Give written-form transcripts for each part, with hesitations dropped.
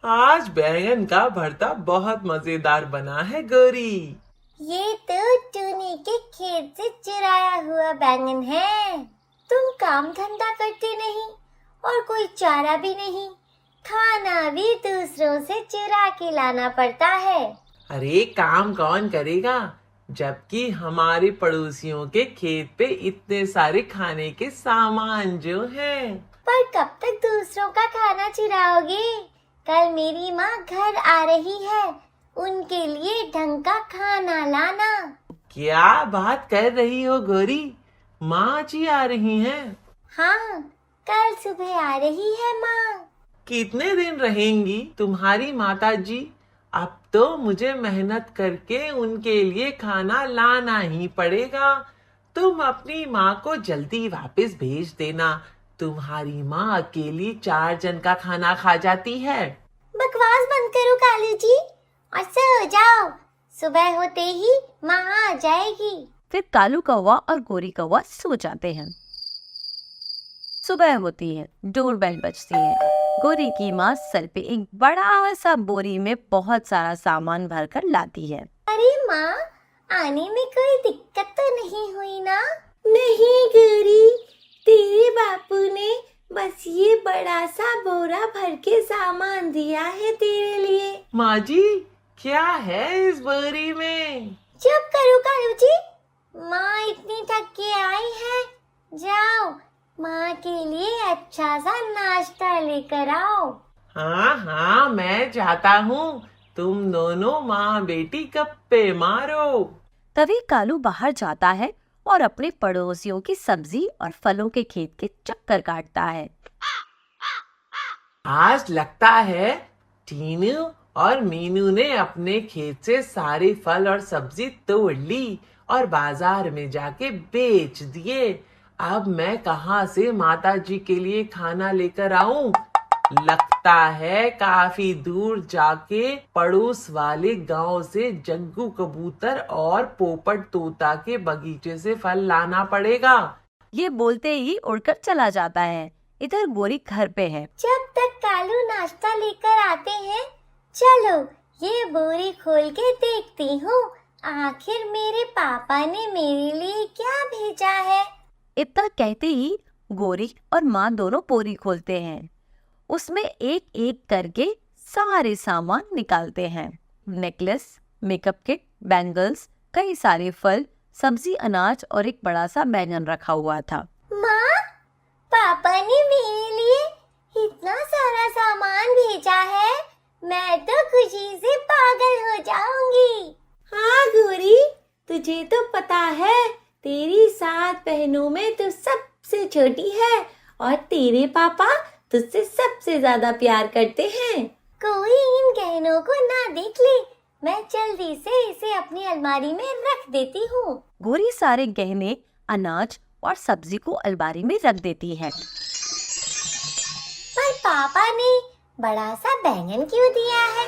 आज बैंगन का भरता बहुत मजेदार बना है गौरी। ये तो टूनी के खेत से चुराया हुआ बैंगन है। तुम काम धंधा करते नहीं और कोई चारा भी नहीं, खाना भी दूसरों से चुरा के लाना पड़ता है। अरे काम कौन करेगा, जबकि हमारे पड़ोसियों के खेत पे इतने सारे खाने के सामान जो हैं। पर कब तक दूसरों का खाना चुराओगे? कल मेरी माँ घर आ रही है, उनके लिए ढंग का खाना लाना। क्या बात कर रही हो गौरी, माँ जी आ रही हैं? हाँ, कल सुबह आ रही है माँ। कितने दिन रहेंगी तुम्हारी माता जी? अब तो मुझे मेहनत करके उनके लिए खाना लाना ही पड़ेगा। तुम अपनी माँ को जल्दी वापस भेज देना, तुम्हारी माँ अकेली 4 जन का खाना खा जाती है। बकवास बंद करो कालू जी और सो जाओ, सुबह होते ही माँ आ जाएगी। फिर कालू कौवा और गोरी कौवा सो जाते हैं। सुबह होती है, डोरबेल बजती है। गोरी की माँ सर पे एक बड़ा सा बोरी में बहुत सारा सामान भरकर लाती है। अरे माँ, आने में कोई दिक्कत तो नहीं हुई ना? नहीं गौरी, तेरे बापू ने बस ये बड़ा सा बोरा भर के सामान दिया है तेरे लिए। माँ जी, क्या है इस बोरी में? चुप करो कालू जी, माँ इतनी थक के आई है। जाओ, माँ के लिए अच्छा सा नाश्ता लेकर आओ। हाँ हाँ, मैं जाता हूँ, तुम दोनों माँ बेटी गप्पे मारो। तभी कालू बाहर जाता है और अपने पड़ोसियों की सब्जी और फलों के खेत के चक्कर काटता है। आज लगता है टीनू और मीनू ने अपने खेत से सारे फल और सब्जी तोड़ ली और बाजार में जाके बेच दिए। अब मैं कहाँ से माता जी के लिए खाना लेकर आऊं? लगता है काफी दूर जाके पड़ोस वाले गांव से जग्गू कबूतर और पोपट तोता के बगीचे से फल लाना पड़ेगा। ये बोलते ही उड़कर चला जाता है। इधर गोरी घर पे है। जब तक कालू नाश्ता लेकर आते हैं, चलो ये बोरी खोल के देखती हूँ, आखिर मेरे पापा ने मेरे लिए क्या भेजा है। इतना कहते ही गोरी और माँ दोनों बोरी खोलते हैं। उसमें एक एक करके सारे सामान निकालते हैं। नेकलेस, मेकअप किट, बैंगल्स, कई सारे फल, सब्जी, अनाज और एक बड़ा सा बैंगन रखा हुआ था। माँ, पापा ने मेरे लिए इतना सारा सामान भेजा है, मैं तो खुशी से पागल हो जाऊंगी। हाँ गोरी, तुझे तो पता है तेरी 7 बहनों में तू सबसे छोटी है और तेरे पापा तुझसे सबसे ज्यादा प्यार करते हैं। कोई इन गहनों को ना देख ले, मैं जल्दी से इसे अपनी अलमारी में रख देती हूँ। गोरी सारे गहने, अनाज और सब्जी को अलमारी में रख देती है। पर पापा ने बड़ा सा बैंगन क्यों दिया है?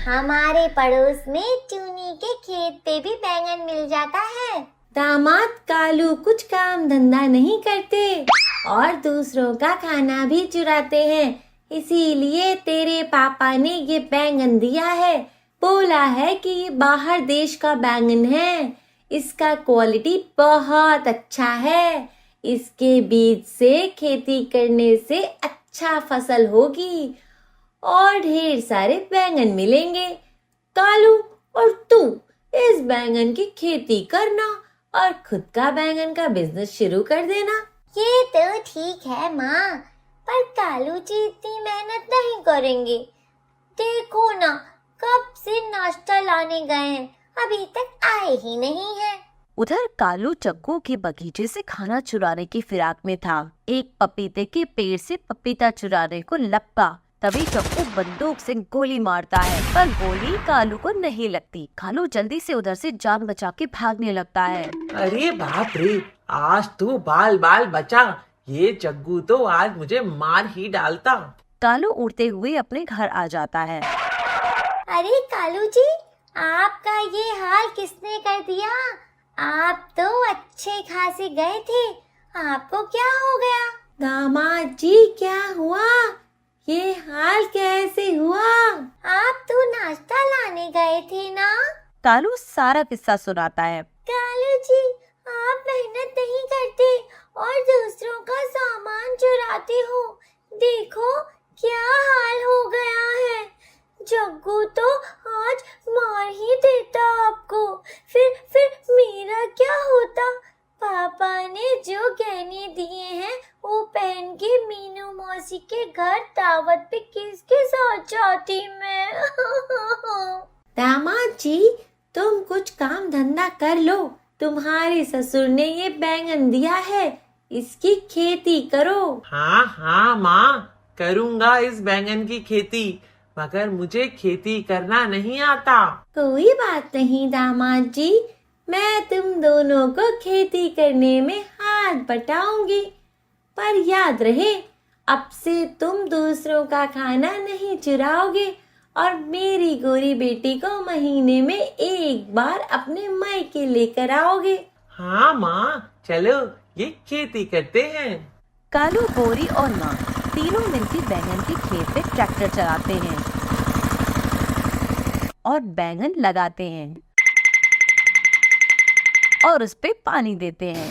हमारे पड़ोस में चूनी के खेत पे भी बैंगन मिल जाता है। दामाद कालू कुछ काम धंधा नहीं करते और दूसरों का खाना भी चुराते हैं, इसीलिए तेरे पापा ने ये बैंगन दिया है। बोला है कि ये बाहर देश का बैंगन है, इसका क्वालिटी बहुत अच्छा है, इसके बीज से खेती करने से अच्छा फसल होगी और ढेर सारे बैंगन मिलेंगे। कालू और तू इस बैंगन की खेती करना और खुद का बैंगन का बिजनेस शुरू कर देना। ये तो ठीक है माँ, पर कालू जी इतनी मेहनत नहीं करेंगे। देखो ना, कब से नाश्ता लाने गए हैं, अभी तक आए ही नहीं हैं। उधर कालू चक्कू के बगीचे से खाना चुराने की फिराक में था। एक पपीते के पेड़ से पपीता चुराने को लपका। तभी चक्कू बंदूक से गोली मारता है, पर गोली कालू को नहीं लगती। कालू जल्दी से उधर से जान बचा के भागने लगता है। अरे बाप रे, आज तू बाल बाल बचा, ये जग्गू तो आज मुझे मार ही डालता। कालू उड़ते हुए अपने घर आ जाता है। अरे कालू जी, आपका ये हाल किसने कर दिया? आप तो अच्छे खासे गए थे, आपको क्या हो गया? दामाद जी, क्या हुआ? ये हाल कैसे हुआ? कालू सारा किस्सा सुनाता है। कालू जी, आप मेहनत नहीं करते और दूसरों का सामान चुराते हो। देखो क्या हाल हो गया है। जग्गू तो आज मार ही देता आपको। फिर मेरा क्या होता। पापा ने जो गहने दिए हैं वो पहन के मीनू मौसी के घर दावत पे किसके साथ जाती मैं। दामाद जी, तुम कुछ काम धंधा कर लो। तुम्हारे ससुर ने ये बैंगन दिया है, इसकी खेती करो। हाँ हाँ माँ, करूँगा इस बैंगन की खेती, मगर मुझे खेती करना नहीं आता। कोई बात नहीं दामाद जी, मैं तुम दोनों को खेती करने में हाथ बटाऊंगी। पर याद रहे, अब से तुम दूसरों का खाना नहीं चुराओगे और मेरी गोरी बेटी को महीने में एक बार अपने मायके लेकर आओगे। हाँ माँ, चलो ये खेती करते हैं। कालू, गोरी और माँ तीनों मिलकर बैंगन के खेत पे ट्रैक्टर चलाते हैं और बैंगन लगाते हैं और उस पे पानी देते हैं।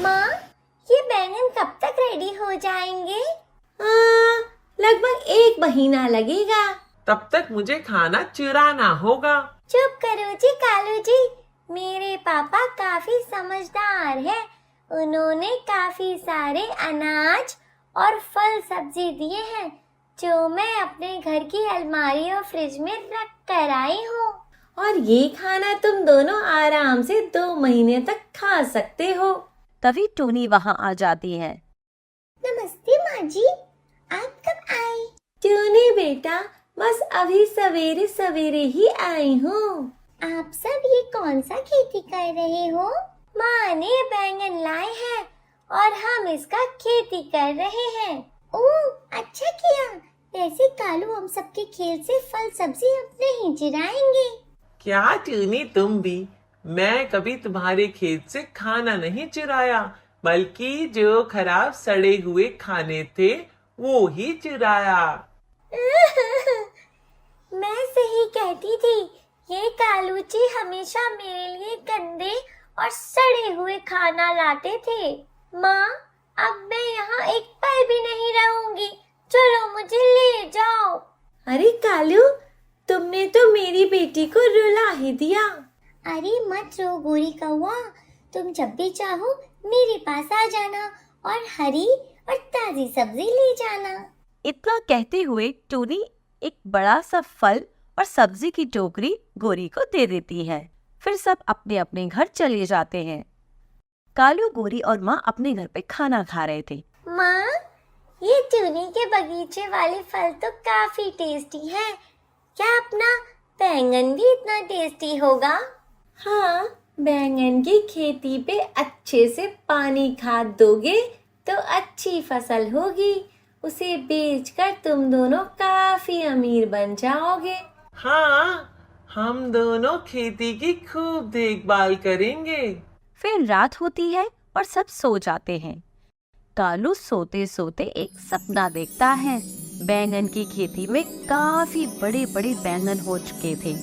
माँ, ये बैंगन कब तक रेडी हो जाएंगे? लगभग 1 महीना लगेगा। तब तक मुझे खाना चुराना होगा। चुप करो जी कालू जी, मेरे पापा काफी समझदार हैं। उन्होंने काफी सारे अनाज और फल सब्जी दिए हैं जो मैं अपने घर की अलमारी और फ्रिज में रख कर आई हूँ। और ये खाना तुम दोनों आराम से 2 महीने तक खा सकते हो। तभी टूनी वहाँ आ जाती है। नमस्ते माँ जी, आप कब आई? टूनी बेटा, बस अभी सवेरे सवेरे ही आई हूँ। आप सब ये कौन सा खेती कर रहे हो? माँ ने बैंगन लाए हैं और हम इसका खेती कर रहे हैं। ओह, अच्छा किया। वैसे कालू, हम सबके खेत से फल सब्जी अब नहीं चुराएंगे। क्या टूनी, तुम भी? मैं कभी तुम्हारे खेत से खाना नहीं चुराया, बल्कि जो खराब सड़े हुए खाने थे वो ही चुराया। मैं सही कहती थी, ये कालू जी हमेशा मेरे लिए गंदे और सड़े हुए खाना लाते थे। माँ, अब मैं यहाँ एक पल भी नहीं रहूंगी। चलो मुझे ले जाओ। अरे कालू, तुमने तो मेरी बेटी को रुला ही दिया। अरे मत रो गोरी कौवा, तुम जब भी चाहो मेरे पास आ जाना और हरी और ताजी सब्जी ले जाना। इतना कहते हुए टूनी एक बड़ा सा फल और सब्जी की टोकरी गोरी को दे देती है। फिर सब अपने अपने घर चले जाते हैं। कालू, गोरी और माँ अपने घर पे खाना खा रहे थे। माँ, ये टूनी के बगीचे वाले फल तो काफी टेस्टी हैं। क्या अपना बैंगन भी इतना टेस्टी होगा? हाँ, बैंगन की खेती पे अच्छे से पानी खाद दोगे तो अच्छी फसल होगी। उसे बेचकर तुम दोनों काफी अमीर बन जाओगे। हाँ, हम दोनों खेती की खूब देखभाल करेंगे। फिर रात होती है और सब सो जाते हैं। कालू सोते सोते एक सपना देखता है। बैंगन की खेती में काफी बड़े बड़े बैंगन हो चुके थे।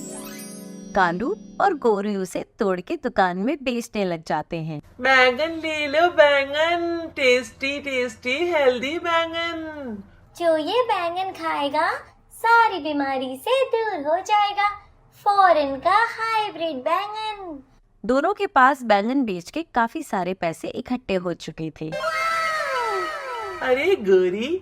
कालू और गोरी उसे तोड़ के दुकान में बेचने लग जाते हैं। बैंगन ले लो, बैंगन, टेस्टी टेस्टी हेल्दी बैंगन। जो ये बैंगन खाएगा सारी बीमारी से दूर हो जाएगा। फॉरेन का हाइब्रिड बैंगन। दोनों के पास बैंगन बेच के काफी सारे पैसे इकट्ठे हो चुके थे। अरे गोरी,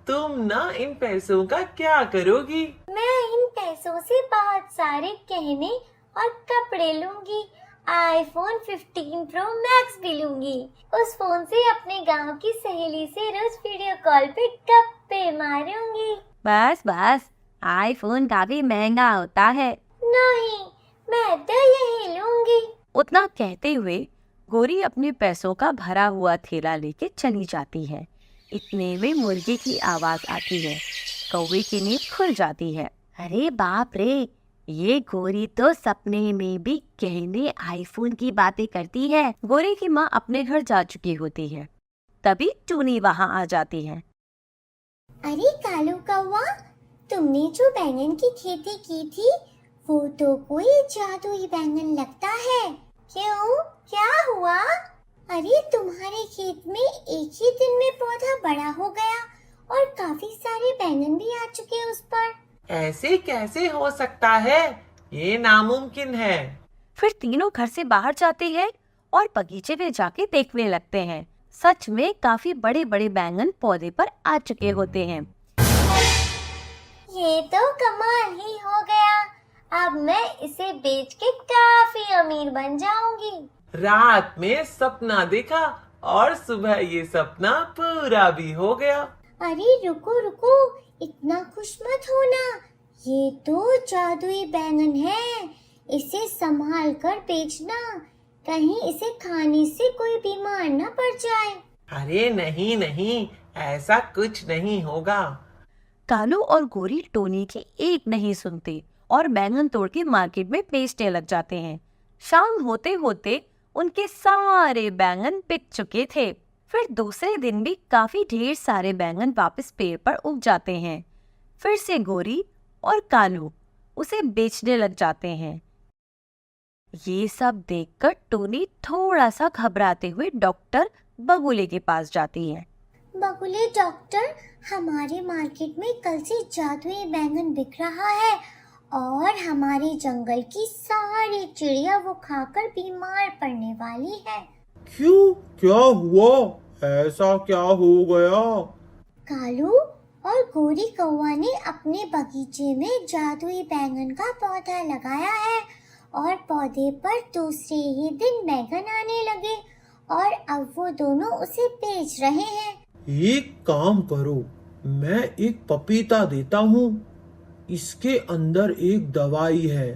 तुम ना इन पैसों का क्या करोगी? मैं इन पैसों से बहुत सारे गहने और कपड़े लूंगी। आईफोन 15 प्रो मैक्स भी लूंगी। उस फोन से अपने गांव की सहेली से रोज वीडियो कॉल पे गप्पे मारूंगी। बस बस, आईफोन काफी महंगा होता है। नहीं, मैं तो यही लूंगी। उतना कहते हुए गोरी अपने पैसों का भरा हुआ थैला लेके चली जाती है। इतने में मुर्गी की आवाज आती है। कौवे की नींद खुल जाती है। अरे बाप रे, ये गोरी तो सपने में भी कहने आईफोन की बातें करती है। गोरी की माँ अपने घर जा चुकी होती है। तभी टूनी वहाँ आ जाती है। अरे कालू कौवा, तुमने जो बैंगन की खेती की थी वो तो कोई जादुई बैंगन लगता है। क्यों, क्या हुआ? अरे तुम्हारे खेत में एक ही दिन में पौधा बड़ा हो गया और काफी सारे बैंगन भी आ चुके उस पर। ऐसे कैसे हो सकता है? ये नामुमकिन है। फिर तीनों घर से बाहर जाते हैं और बगीचे में जाके देखने लगते हैं। सच में काफी बड़े बड़े बैंगन पौधे पर आ चुके होते हैं। ये तो कमाल ही हो गया। अब मैं इसे बेच के काफी अमीर बन जाऊंगी। रात में सपना देखा और सुबह ये सपना पूरा भी हो गया। अरे रुको रुको, इतना खुश मत होना। ये तो जादुई बैंगन है, इसे संभाल कर बेचना, कहीं इसे खाने से कोई बीमार न पड़ जाए। अरे नहीं नहीं, ऐसा कुछ नहीं होगा। कालू और गोरी टोनी की एक नहीं सुनते और बैंगन तोड़ के मार्केट में बेचने लग जाते हैं। शाम होते होते उनके सारे बैंगन बिक चुके थे। फिर दूसरे दिन भी काफी ढेर सारे बैंगन वापस पेड़ पर उग जाते हैं। फिर से गोरी और कालू उसे बेचने लग जाते हैं। ये सब देखकर टोनी थोड़ा सा घबराते हुए डॉक्टर बगुले के पास जाती है। बगुले डॉक्टर, हमारे मार्केट में कल से जादुई बैंगन बिक रहा है और हमारे जंगल की सारी चिड़िया वो खाकर बीमार पड़ने वाली है। क्यों, क्या हुआ? ऐसा क्या हो गया? कालू और गोरी कौवा ने अपने बगीचे में जादुई बैंगन का पौधा लगाया है और पौधे पर दूसरे ही दिन बैंगन आने लगे और अब वो दोनों उसे बेच रहे हैं। एक काम करो, मैं एक पपीता देता हूँ, इसके अंदर एक दवाई है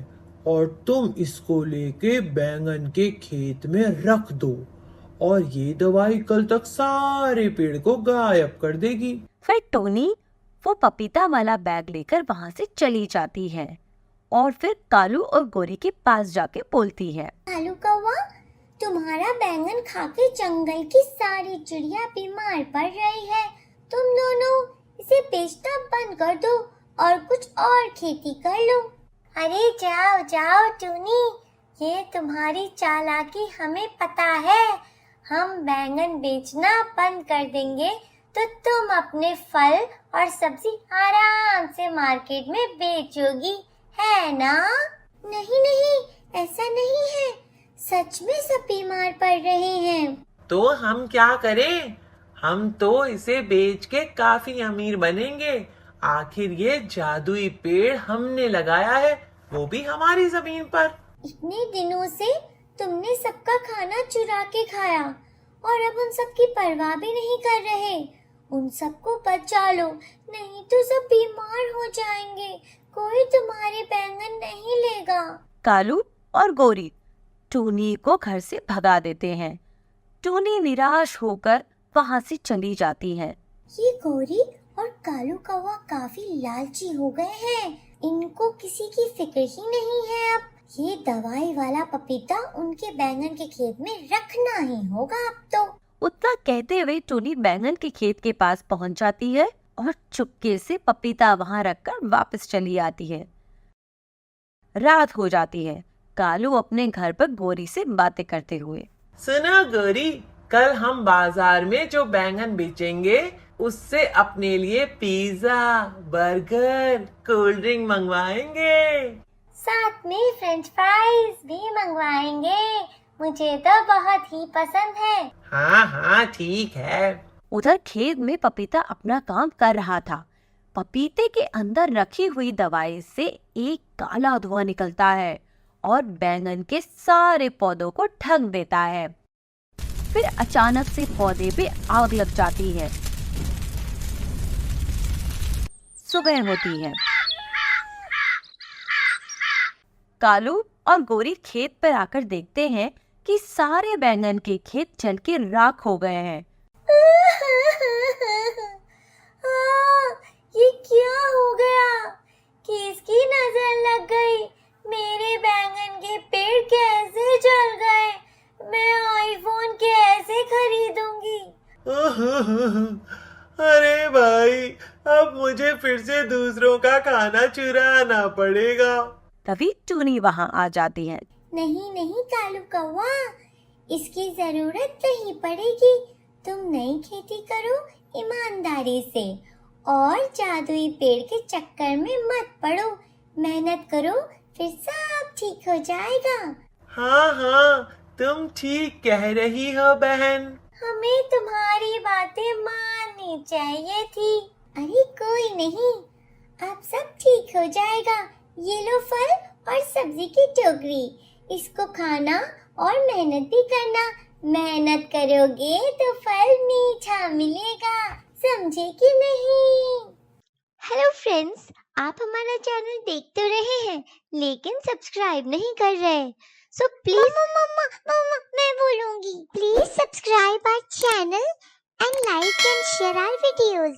और तुम इसको लेके बैंगन के खेत में रख दो और ये दवाई कल तक सारे पेड़ को गायब कर देगी। फिर टोनी वो पपीता वाला बैग लेकर वहाँ से चली जाती है और फिर कालू और गोरी के पास जाके बोलती है, कालू कौवा, तुम्हारा बैंगन खाके जंगल की सारी चिड़िया बीमार पड़ रही है। तुम दोनों इसे बेचना बंद कर दो और कुछ और खेती कर लो। अरे जाओ जाओ टूनी, ये तुम्हारी चालाकी हमें पता है। हम बैंगन बेचना बंद कर देंगे तो तुम अपने फल और सब्जी आराम से मार्केट में बेचोगी, है ना? नहीं नहीं, ऐसा नहीं है, सच में सब बीमार पड़ रहे हैं। तो हम क्या करें? हम तो इसे बेच के काफी अमीर बनेंगे। आखिर ये जादुई पेड़ हमने लगाया है, वो भी हमारी जमीन पर। इतने दिनों से तुमने सबका खाना चुरा के खाया और अब उन सब की परवाह भी नहीं कर रहे। उन सबको बचा लो, नहीं तो सब बीमार हो जाएंगे। कोई तुम्हारे बैंगन नहीं लेगा। कालू और गोरी टोनी को घर से भगा देते हैं। टोनी निराश होकर वहाँ से चली जाती है। ये गोरी और कालू कौवा काफी लालची हो गए हैं। इनको किसी की फिक्र ही नहीं है। अब ये दवाई वाला पपीता उनके बैंगन के खेत में रखना ही होगा अब तो। उतना कहते हुए टोनी बैंगन के खेत के पास पहुंच जाती है और चुपके से पपीता वहां रखकर वापस चली आती है। रात हो जाती है। कालू अपने घर पर गोरी से बातें करते हुए, सुनो गोरी, कल हम बाजार में जो बैंगन बेचेंगे उससे अपने लिए पिज्जा, बर्गर, कोल्ड ड्रिंक मंगवाएंगे। साथ में फ्रेंच फ्राइज भी मंगवाएंगे। मुझे तो बहुत ही पसंद है। हाँ हाँ ठीक है। उधर खेत में पपीता अपना काम कर रहा था। पपीते के अंदर रखी हुई दवाई से एक काला धुआं निकलता है और बैंगन के सारे पौधों को ढक देता है। फिर अचानक से पौधे पे आग लग जाती है। सुबह होती है। कालू और गोरी खेत पर आकर देखते हैं कि सारे बैंगन के खेत जल के राख हो गए हैं। ये क्या हो गया? किसकी नजर लग गई? मेरे बैंगन के पेड़ कैसे जल गए? मैं आईफोन कैसे खरीदूंगी? अरे भाई, अब मुझे फिर से दूसरों का खाना चुराना पड़ेगा। तभी टूनी वहां आ जाती है। नहीं नहीं कालू कौवा, इसकी जरूरत नहीं पड़ेगी। तुम नई खेती करो ईमानदारी से और जादुई पेड़ के चक्कर में मत पड़ो। मेहनत करो, फिर सब ठीक हो जाएगा। हाँ हाँ, तुम ठीक कह रही हो बहन। हमें तुम्हारी बातें माननी चाहिए थी। अरे कोई नहीं, अब सब ठीक हो जाएगा। ये लो फल और सब्जी की टोकरी, इसको खाना और मेहनत भी करना। मेहनत करोगे तो फल मीठा मिलेगा, समझे कि नहीं? हेलो फ्रेंड्स, आप हमारा चैनल देख तो रहे हैं लेकिन सब्सक्राइब नहीं कर रहे, सो प्लीज मम्मा मैं बोलूंगी, please subscribe our channel and like and share our videos.